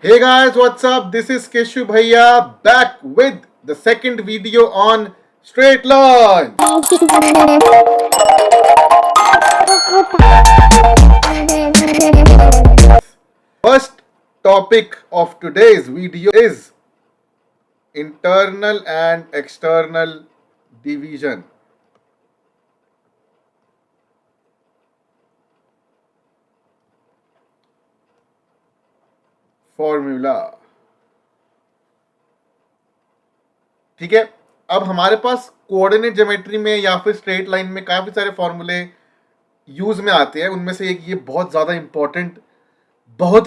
Hey guys, what's up? This is Keshu Bhaiya back with the second video on straight line. First topic of today's video is internal and external division. Formula. ठीक है, अब हमारे पास coordinate geometry में या फिर straight line में काफी सारे फॉर्मूले यूज में आते हैं। उनमें से एक ये बहुत ही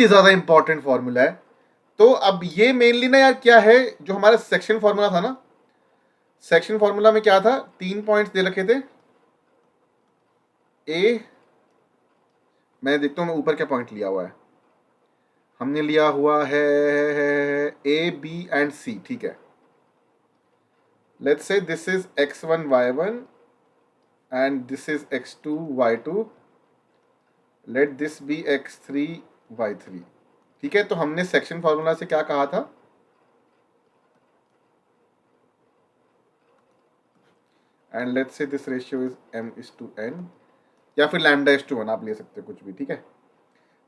ज्यादा इंपॉर्टेंट फॉर्मूला है। तो अब ये मेनली ना यार क्या है, जो हमारा सेक्शन फॉर्मूला था ना, सेक्शन फॉर्मूला में क्या था, 3 पॉइंट्स दे रखे थे। ए, मैं देखता हूँ मैं ऊपर क्या पॉइंट लिया हुआ है। हमने लिया हुआ है ए बी एंड सी। ठीक है, let's say this is x1 y1 and this is x2 y2, let this be x3 y3। ठीक है, तो हमने सेक्शन फॉर्मूला से क्या कहा था, and let's say this ratio is m:n, या फिर λ:1 आप ले सकते हो कुछ भी। ठीक है,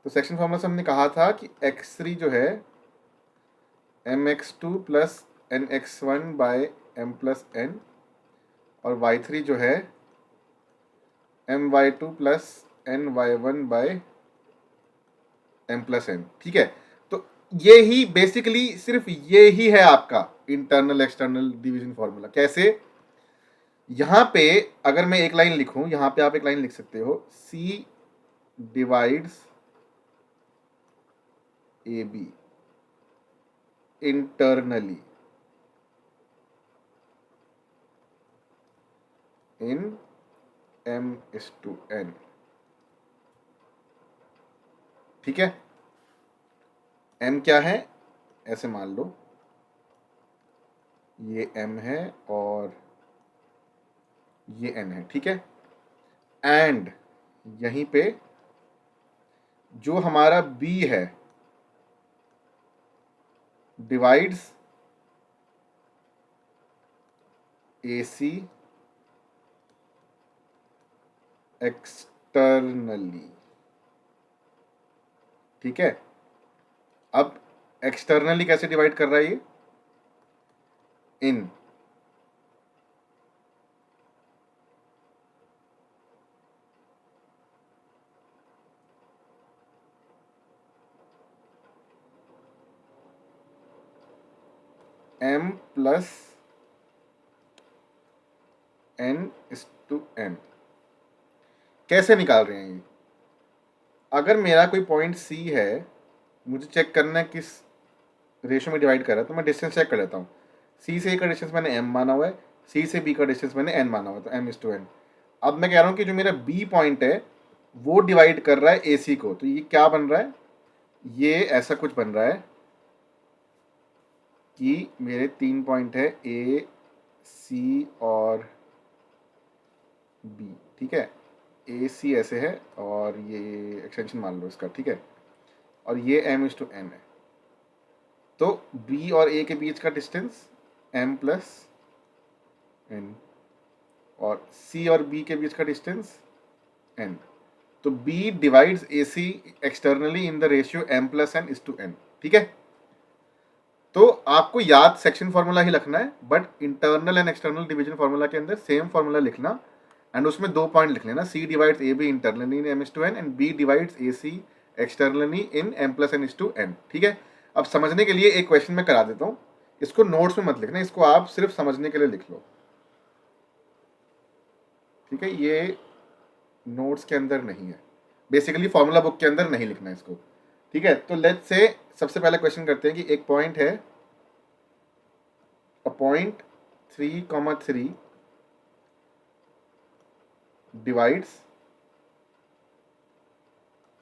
तो सेक्शन फॉर्मूला से हमने कहा था कि x3 जो है mx2 plus nx1 by m plus n, और y3 जो है my2 plus ny1 by m plus n। ठीक है, तो ये ही बेसिकली सिर्फ ये ही है आपका इंटरनल एक्सटर्नल डिवीजन फॉर्मूला। कैसे, यहां पे अगर मैं एक लाइन लिखूं, यहां पे आप एक लाइन लिख सकते हो, C divides A B internally in m:n। ठीक है, m क्या है, ऐसे मान लो ये m है और ये n है। ठीक है, एंड यहीं पे जो हमारा b है डिवाइड्स ए सी एक्सटर्नली। ठीक है, अब एक्सटर्नली कैसे डिवाइड कर रहा है ये, इन m प्लस n:n। कैसे निकाल रहे हैं ये, अगर मेरा कोई पॉइंट C है, मुझे चेक करना है किस रेशियो में डिवाइड कर रहा है, तो मैं डिस्टेंस चेक कर लेता हूँ। C से A का डिस्टेंस मैंने m माना हुआ है, C से B का डिस्टेंस मैंने n माना हुआ है, तो m:n। अब मैं कह रहा हूँ कि जो मेरा B पॉइंट है वो डिवाइड कर रहा है AC को, तो ये क्या बन रहा है, ये ऐसा कुछ बन रहा है कि मेरे 3 पॉइंट है A C और B। ठीक है, ए सी ऐसे है और ये एक्सटेंशन मान लो इसका। ठीक है, और ये m:n है, तो B और A के बीच का डिस्टेंस m प्लस n, और C और B के बीच का डिस्टेंस n। तो B divides AC externally in the ratio m plus n:n। ठीक है, तो आपको याद सेक्शन फॉर्मूला ही रखना है, but internal and external division formula के अंदर सेम फॉर्मूला लिखना, एंड उसमें 2 पॉइंट लिख लेना, C divides AB internally in m:n and B divides AC externally in m plus n:n। ठीक है, अब समझने के लिए एक क्वेश्चन मैं करा देता हूँ, इसको नोट्स में मत लिखना, इसको आप सिर्फ समझने के लिए लिख लो। ठीक है, ये नोट्स के अंदर नहीं है, बेसिकली फॉर्मूला बुक के अंदर नहीं लिखना है इसको। ठीक है, तो लेट्स से सबसे पहले क्वेश्चन करते हैं कि एक पॉइंट है, a point 3,3 divides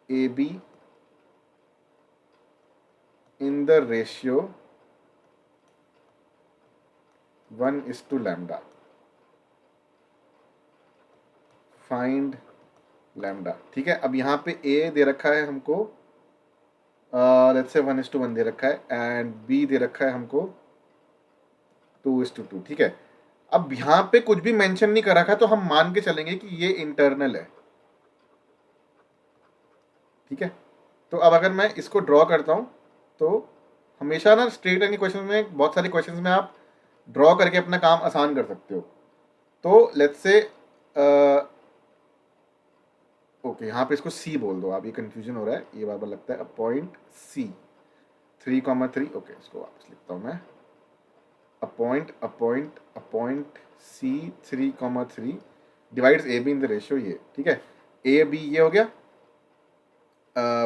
AB in the ratio 1:λ। Find lambda. ठीक है, अब यहाँ पे A दे रखा है हमको लेट्स से 1:1 दे रखा है एंड बी दे रखा है हमको 2:2, ठीक है। अब यहाँ पे कुछ भी मेंशन नहीं कर रखा है तो हम मान के चलेंगे कि ये इंटरनल है, ठीक है। तो अब अगर मैं इसको ड्रॉ करता हूँ तो हमेशा ना स्ट्रेट लाइन के क्वेश्चन में, बहुत सारे क्वेश्चन में आप ड्रॉ करके अपना काम आसान कर सकते हो। तो लेट्स से ओके, यहाँ पे इसको सी बोल दो आप, ये कंफ्यूजन हो रहा है, ये बार बार लगता है। अब पॉइंट सी 3,3, ओके इसको वापस लिखता हूँ मैं। A point C 3,3 divides A B in the ratio ये, ठीक है। ए बी ये हो गया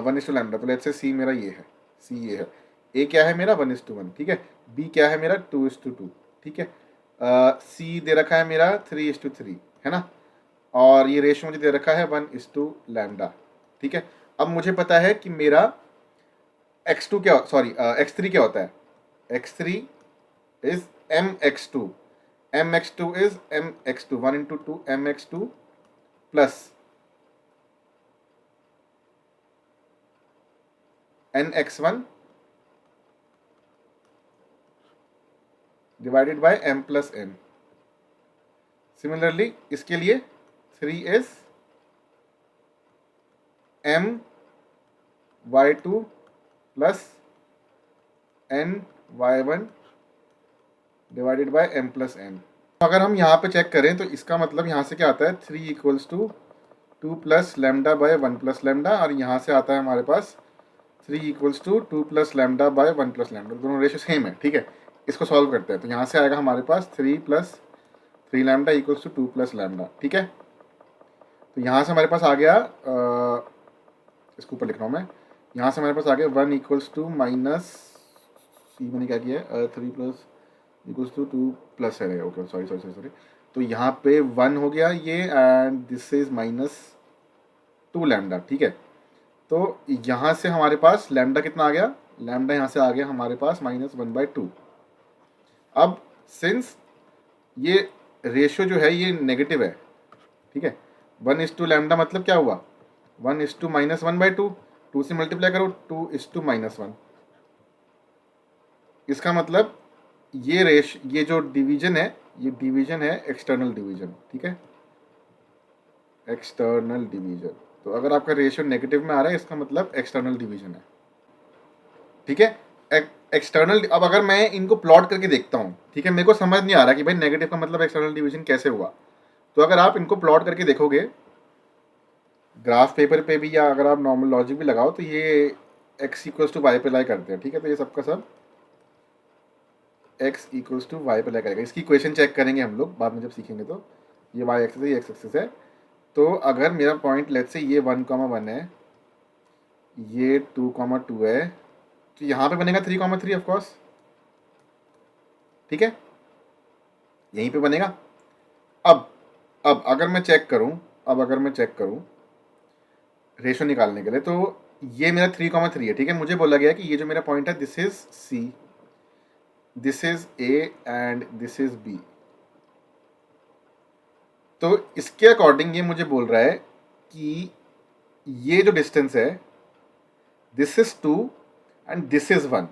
1:λ, तो लेट्स से सी मेरा ये है, सी ये है। ए क्या है मेरा 1:1, ठीक है। बी क्या है मेरा 2:2, ठीक है। सी दे रखा है मेरा 3:3, है ना। और ये रेशियो मुझे दे रखा है 1:λ, ठीक है। अब मुझे पता है कि मेरा x2 क्या, सॉरी x3 क्या होता है। x3 is mx2, mx2 is mx2, 1 × 2 mx2 plus nx1 divided by m plus n। Similarly इसके लिए 3 is my2 plus ny1 divided by m plus n। अगर हम यहाँ पे चेक करें तो इसका मतलब यहाँ से क्या आता है 3 = 2 plus lambda by 1 plus lambda, और यहाँ से आता है हमारे पास 3 = 2 plus lambda by 1 plus lambda, दोनों रेशियो सेम है, ठीक है। इसको सॉल्व करते हैं तो यहाँ से आएगा हमारे पास 3 + 3λ = 2 प्लस लैम्डा, ठीक है। तो यहाँ से हमारे पास आ गया इसको ऊपर लिख रहा हूँ मैं, यहाँ से हमारे पास आ गया 1 = माइनस सी मैंने क्या किया है 3 + = 2 प्लस है, ओके सॉरी। तो यहाँ पे 1 हो गया ये, एंड दिस इज -2λ, ठीक है। तो यहाँ से हमारे पास लैम्डा कितना आ गया, लैम्डा यहाँ से आ गया हमारे पास -1/2। अब सिंस ये रेशियो जो है ये नेगेटिव है, ठीक है। 1:λ मतलब क्या हुआ 1:-1/2, 2 से मल्टीप्लाई करो 2:-1। इसका मतलब ये जो डिवीजन है, ये डिवीजन है एक्सटर्नल डिवीजन, ठीक है, एक्सटर्नल डिवीजन। तो अगर आपका रेशियो नेगेटिव में आ रहा है इसका मतलब एक्सटर्नल डिवीजन है, ठीक है। एक्सटर्नल, अब अगर मैं इनको प्लॉट करके देखता हूँ, ठीक है, मेरे को समझ नहीं आ रहा कि भाई नेगेटिव का मतलब एक्सटर्नल डिवीजन कैसे हुआ। तो अगर आप इनको प्लॉट करके देखोगे ग्राफ पेपर पे भी, या अगर आप नॉर्मल लॉजिक भी लगाओ, तो ये x = y पे लाई करते हैं, ठीक है। तो ये सबका सब x = y पे लाई करेगा। इसकी इक्वेशन चेक करेंगे हम लोग बाद में जब सीखेंगे। तो ये y एक्सिस है, ये x एक्सिस है। तो अगर मेरा पॉइंट लेट्स से ये 1,1 है, ये 2,2 है, तो यहाँ पे बनेगा 3,3 ऑफ कोर्स, ठीक है, यहीं पे बनेगा। अब अगर मैं चेक करूँ रेशो निकालने के लिए, तो ये मेरा 3,3 है, ठीक है। मुझे बोला गया कि ये जो मेरा पॉइंट है this is C, this is A and this is B। तो इसके अकॉर्डिंग ये मुझे बोल रहा है कि ये जो डिस्टेंस है this is 2 and this is 1,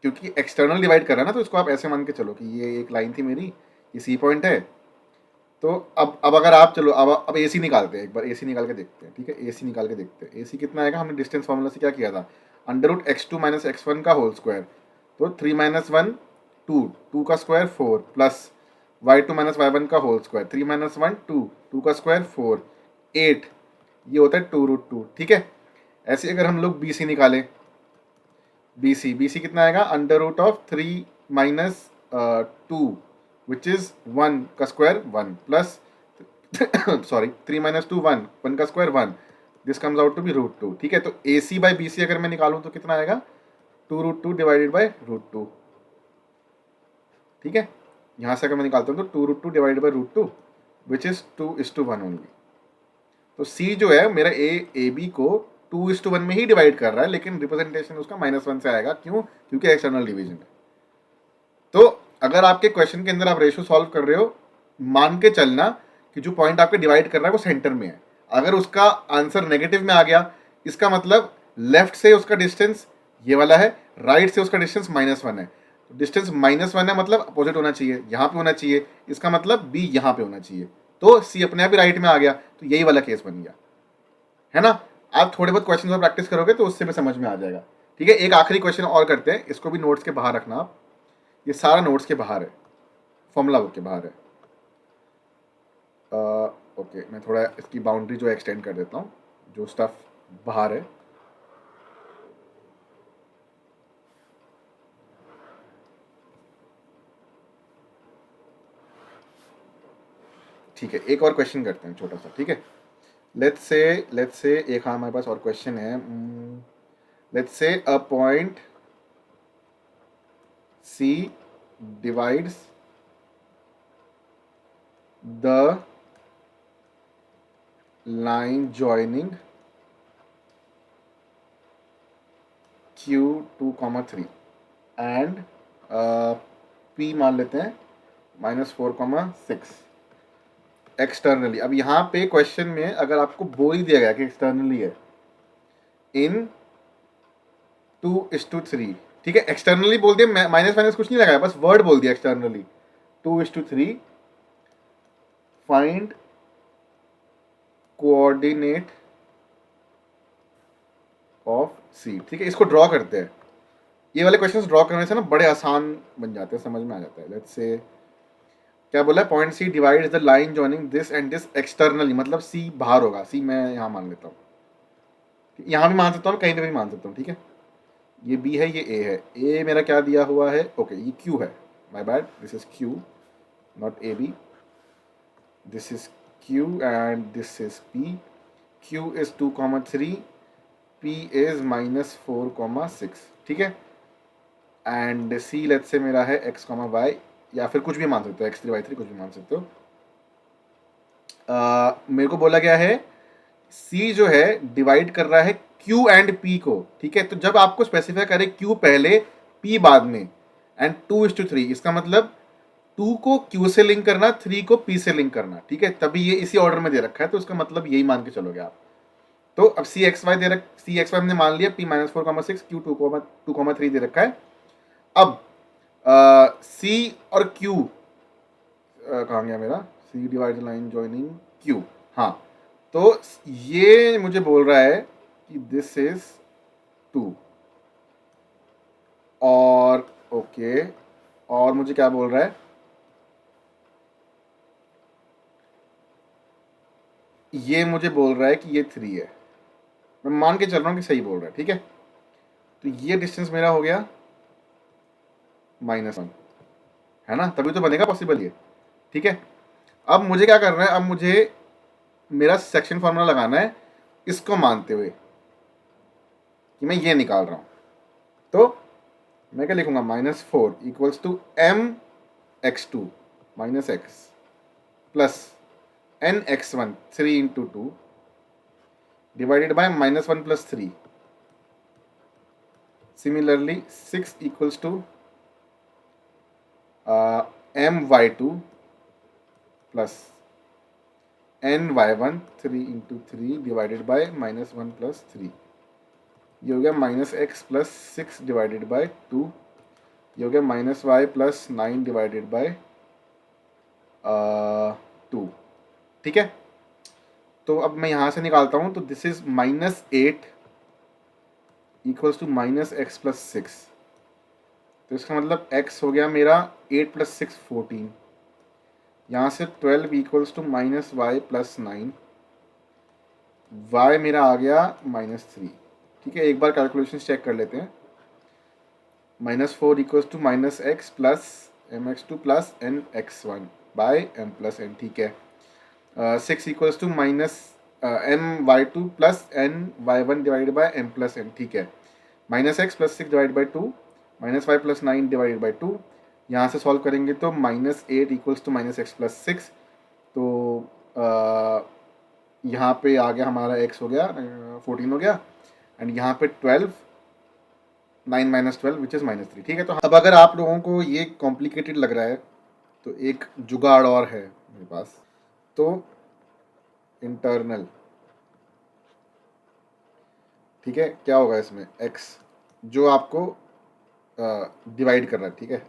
क्योंकि एक्सटर्नल डिवाइड कर रहा है ना, तो इसको आप ऐसे मान के चलो कि ये एक लाइन थी मेरी, ये C पॉइंट है। तो अब अगर आप चलो अब AC निकालते हैं, एक बार AC निकाल के देखते हैं, ठीक है। AC निकाल के देखते हैं, AC कितना आएगा, हमने डिस्टेंस फार्मूला से क्या किया था, √x2 - x1 का होल स्क्वायर। तो 3 - 1 2 का स्क्वायर 4 प्लस y2 - y1 का होल स्क्वायर, 3 - 1 2 का स्क्वायर 4 8, ये होता है 2√2, ठीक है। ऐसे अगर हम लोग BC निकालें, BC कितना आएगा, √3 - 2 विच इज 1 का स्क्वायर 1 प्लस सॉरी 3 - 2 1 का square 1, this comes out to be √2, ठीक है। तो AC/BC अगर मैं निकालूं तो कितना आएगा 2√2 डिवाइडेड बाय √2, ठीक है। यहाँ से अगर मैं निकालता हूँ तो 2√2 divided by √2 which is 2:1 only. तो C जो है मेरा AB को 2:1 में ही डिवाइड कर रहा है, लेकिन रिप्रेजेंटेशन उसका -1 से आएगा, क्यों, क्योंकि एक्सटर्नल डिवीजन है। तो अगर आपके क्वेश्चन के अंदर आप रेशियो सॉल्व कर रहे हो, मान के चलना कि जो पॉइंट आपके डिवाइड कर रहा है वो सेंटर में है। अगर उसका आंसर नेगेटिव में आ गया, इसका मतलब लेफ्ट से उसका डिस्टेंस ये वाला है, राइट से उसका डिस्टेंस -1 है। डिस्टेंस -1 है मतलब अपोजिट होना चाहिए, यहाँ पे होना चाहिए, इसका मतलब बी यहाँ पे होना चाहिए, तो सी अपने आप ही राइट में आ गया, तो यही वाला केस बन गया, है ना। आप थोड़े बहुत क्वेश्चन और प्रैक्टिस करोगे तो उससे भी समझ में आ जाएगा। ठीक है, एक आखिरी क्वेश्चन और करते हैं, इसको भी नोट्स के बाहर रखना आप, ये सारा नोट्स के बाहर है, फॉर्मूला बुक के बाहर है। ओके, मैं थोड़ा इसकी बाउंड्री जो एक्सटेंड कर देता हूँ, जो स्टफ बाहर है। ठीक है, एक और क्वेश्चन करते हैं छोटा सा, ठीक है। लेट्स से एक, हाँ हमारे पास और क्वेश्चन है। Let's say a point C divides the line joining Q2, 3 and P मान लेते हैं -4, 6 एक्सटर्नली। अब यहाँ पे क्वेश्चन में अगर आपको बोल ही दिया गया कि एक्सटर्नली है इन 2:3, ठीक है, एक्सटर्नली बोल दिया, माइनस माइनस कुछ नहीं लगाया, बस वर्ड बोल दिया एक्सटर्नली 2:3, फाइंड कोऑर्डिनेट ऑफ सी। ठीक है, इसको ड्रॉ करते हैं। ये वाले क्वेश्चंस ड्रॉ करने से ना बड़े आसान बन जाते हैं, समझ में आ जाता है। लेट्स से क्या बोला, point C divide the line joining this and this externally, मतलब सी बाहर होगा, सी मैं यहाँ मान लेता हूँ, यहाँ भी मान सकता हूँ, कहीं पे भी मान सकता हूँ, ठीक है। ये बी है, ये ए है, ए मेरा क्या दिया हुआ है, ओके ये क्यू है, my bad, this is Q not A B, this is Q and this is P. Q is 2, 3, P is -4, 6, ठीक है। एंड सी लेट्स से मेरा है x, y, या फिर कुछ भी मान सकते हो, x3, y3 कुछ भी मान सकते हो। मेरे को बोला गया है C जो है डिवाइड कर रहा है Q एंड P को, ठीक है। तो जब आपको स्पेसिफाई करे Q पहले P बाद में एंड 2:3, इसका मतलब 2 को Q से लिंक करना, 3 को P से लिंक करना, ठीक है, तभी ये इसी ऑर्डर में दे रखा है, तो इसका मतलब यही मान के चलोगे आप। तो अब सी एक्स वाई हमने मान लिया, P -4, 6, Q 2, 3 दे रखा है। अब C और Q कहाँ गया मेरा, C divide line joining Q, हाँ, तो ये मुझे बोल रहा है कि दिस इज 2, और ओके, और मुझे क्या बोल रहा है, ये मुझे बोल रहा है कि ये 3 है, मैं मान के चल रहा हूँ कि सही बोल रहा है, ठीक है। तो ये डिस्टेंस मेरा हो गया -1, है ना, तभी तो बनेगा पॉसिबल ये, ठीक है। अब मुझे क्या करना है, अब मुझे मेरा सेक्शन फॉर्मूला लगाना है इसको मानते हुए कि मैं ये निकाल रहा हूँ। तो मैं क्या लिखूंगा, -4 equals to mx2 -x plus nx1 3 × 2 divided by -1 + 3। Similarly 6 equals to my2 plus ny1 3 × 3 divided by -1 + 3। ये हो गया -x + 6 डिवाइडेड बाय 2, ये हो गया -y + 9 डिवाइडेड बाय 2, ठीक है। तो अब मैं यहाँ से निकालता हूँ, तो this is -8 equals to -x + 6, तो इसका मतलब x हो गया मेरा 8 + 6 14, यहाँ से 12 इक्वल्स टू -y + 9, y मेरा आ गया -3, ठीक है। एक बार कैलकुलेशन चेक कर लेते हैं, -4 equals to -x plus mx2 plus nx1 by m + n, ठीक है। 6 equals to -my2 plus ny1 divided by m + n, ठीक है। -x + 6 divide by 2, -y + 9 divided by 2, यहाँ से सॉल्व करेंगे तो -8 इक्वल्स टू -x + 6, तो यहाँ पे आ गया हमारा x हो गया 14 हो गया, एंड यहाँ पे 12, 9 - 12 विच इज़ -3, ठीक है। तो अब अगर आप लोगों को ये कॉम्प्लिकेटेड लग रहा है तो एक जुगाड़ और है मेरे पास, तो इंटरनल ठीक है, क्या होगा इसमें x जो आपको डिवाइड कर रहा है, ठीक है,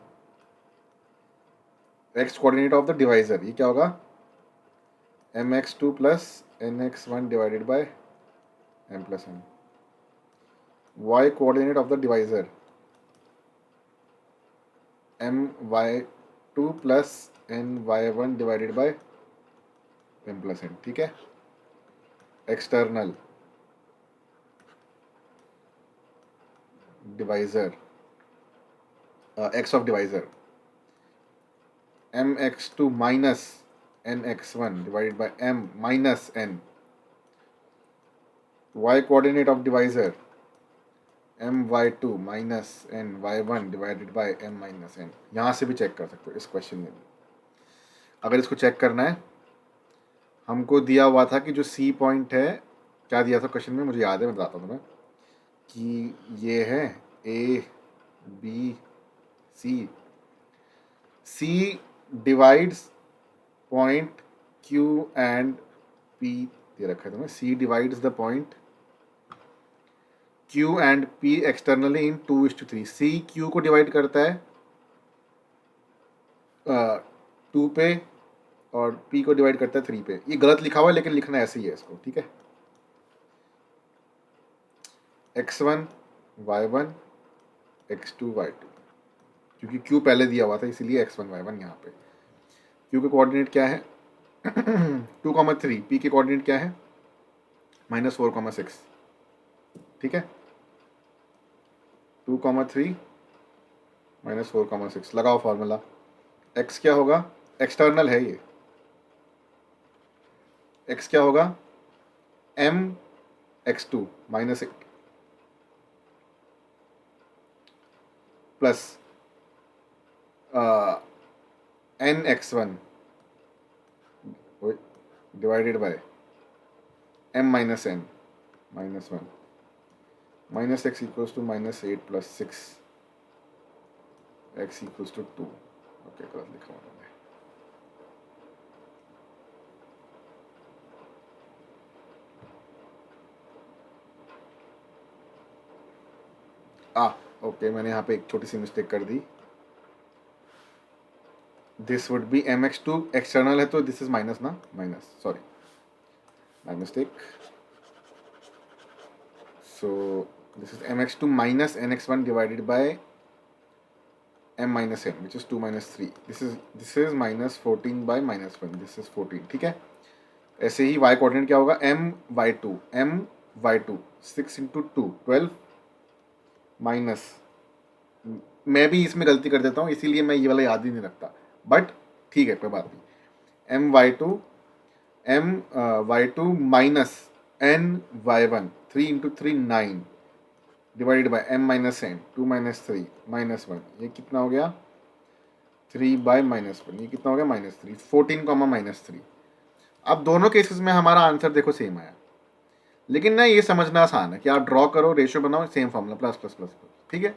x coordinate of the divisor, ये क्या होगा mx2 plus nx1 divided by m plus n। y coordinate of the divisor my2 plus ny1 divided by m plus n, ठीक है। External divisor x of divisor mx2 minus nx1 divided by m minus n। y coordinate of divisor my2 minus ny1 divided by m minus n। यहाँ से भी check कर सकते हो इस question में भी। अगर इसको चेक करना है, हमको दिया हुआ था कि जो C पॉइंट है, क्या दिया था क्वेश्चन में, मुझे याद है, मैं बताता हूँ तुम्हें कि ये है A B C divides point Q and P दे रखा है तुम्हें। C divides the point Q and P externally in 2:3। C Q को डिवाइड करता है 2 पे और P को डिवाइड करता है 3 पे। ये गलत लिखा हुआ है लेकिन लिखना ऐसे ही है इसको, ठीक है। x1 y1 x2 y2, क्योंकि Q पहले दिया हुआ था इसीलिए x1 y1 यहाँ पे। Q के कोऑर्डिनेट क्या है 2,3। P के कोऑर्डिनेट क्या है -4,6, ठीक है। 2,3 -4,6 लगाओ फॉर्मूला। x क्या होगा, एक्सटर्नल है ये, x क्या होगा m x2 -8 plus n x1 divided by m minus n -1 minus x equals to -8 plus 6 x equals to 2। Okay, गलत लिखा हुआ है। ओके, मैंने यहाँ पे एक छोटी सी मिस्टेक कर दी। This would be mx2, external है तो दिस इज माइनस ना, minus, sorry my mistake. So this is mx2 minus nx1 divided by m minus n, which is 2 minus 3. This is minus 14 by minus 1. This is 14, ठीक है। ऐसे ही y coordinate क्या होगा m y2 6 into 2 12 minus, मैं भी इसमें गलती कर देता हूँ इसीलिए मैं ये वाला याद ही नहीं रखता, बट ठीक है कोई बात नहीं। m y2 minus ny1 3 into 3 9 divided by m minus n 2 minus 3 -1, ये कितना हो गया 3 बाय -1, ये कितना हो गया -3 14 -3। अब दोनों केसेस में हमारा आंसर देखो सेम आया, लेकिन ना ये समझना आसान है कि आप ड्रॉ करो, रेशियो बनाओ, same formula plus plus plus, ठीक है।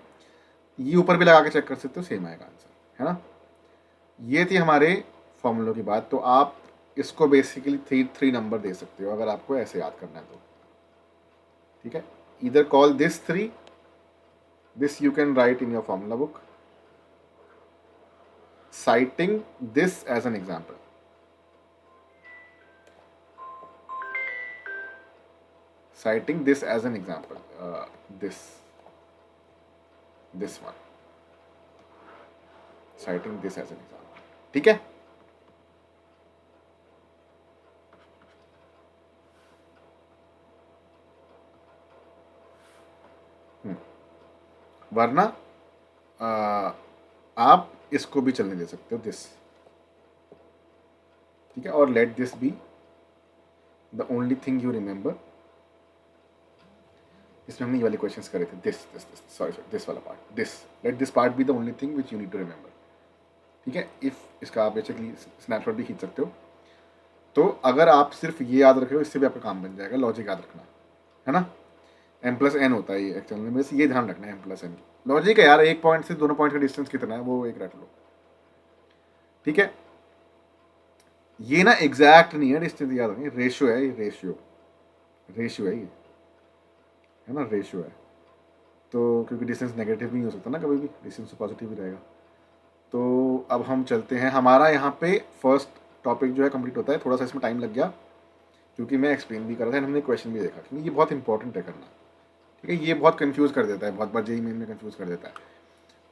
ये ऊपर भी लगा के चेक कर सकते हो, सेम आएगा आंसर, है ना। ये थी हमारे फॉर्मूलों की बात। तो आप इसको बेसिकली थ्री नंबर दे सकते हो अगर आपको ऐसे याद करना है तो, ठीक है। either call this 3, this you can write in your formula book, citing this as an example. Citing this as an example, this one, citing this as an example, ठीक है। वरना आप इसको भी चलने दे सकते हो, दिस, ठीक है। और let this be the only thing you remember. इसमें हमने ये वाले क्वेश्चंस करे थे, दिस वाला part, this, let this part be the only thing which you need to remember, ठीक है। इफ इसका आप बेसिकली स्नैपशॉट भी खींच सकते हो। तो अगर आप सिर्फ ये याद रखे हो, इससे भी आपका काम बन जाएगा। लॉजिक याद रखना है ना, m+n होता है ये एक्चुअल में, बस ये ध्यान रखना है m+n। लॉजिक है यार, एक पॉइंट से दोनों पॉइंट का डिस्टेंस कितना है वो एक रख लो, ठीक है। ये ना एग्जैक्ट नहीं है डिस्टेंस, याद रखिए, रेशियो है ये, रेशियो है ये, है ना, रेशियो है। तो क्योंकि डिस्टेंस नेगेटिव नहीं हो सकता ना, कभी भी डिस्टेंस तो पॉजिटिव ही रहेगा। तो अब हम चलते हैं, हमारा यहाँ पे फर्स्ट टॉपिक जो है कंप्लीट होता है। थोड़ा सा इसमें टाइम लग गया क्योंकि मैं एक्सप्लेन भी कर रहा था, हमने क्वेश्चन भी देखा, क्योंकि ये बहुत इंपॉर्टेंट है करना, ठीक है। ये बहुत कंफ्यूज कर देता है, बहुत बार जेईई मेन में कंफ्यूज कर देता है।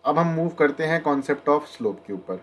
अब हम मूव करते हैं कॉन्सेप्ट ऑफ स्लोप के ऊपर।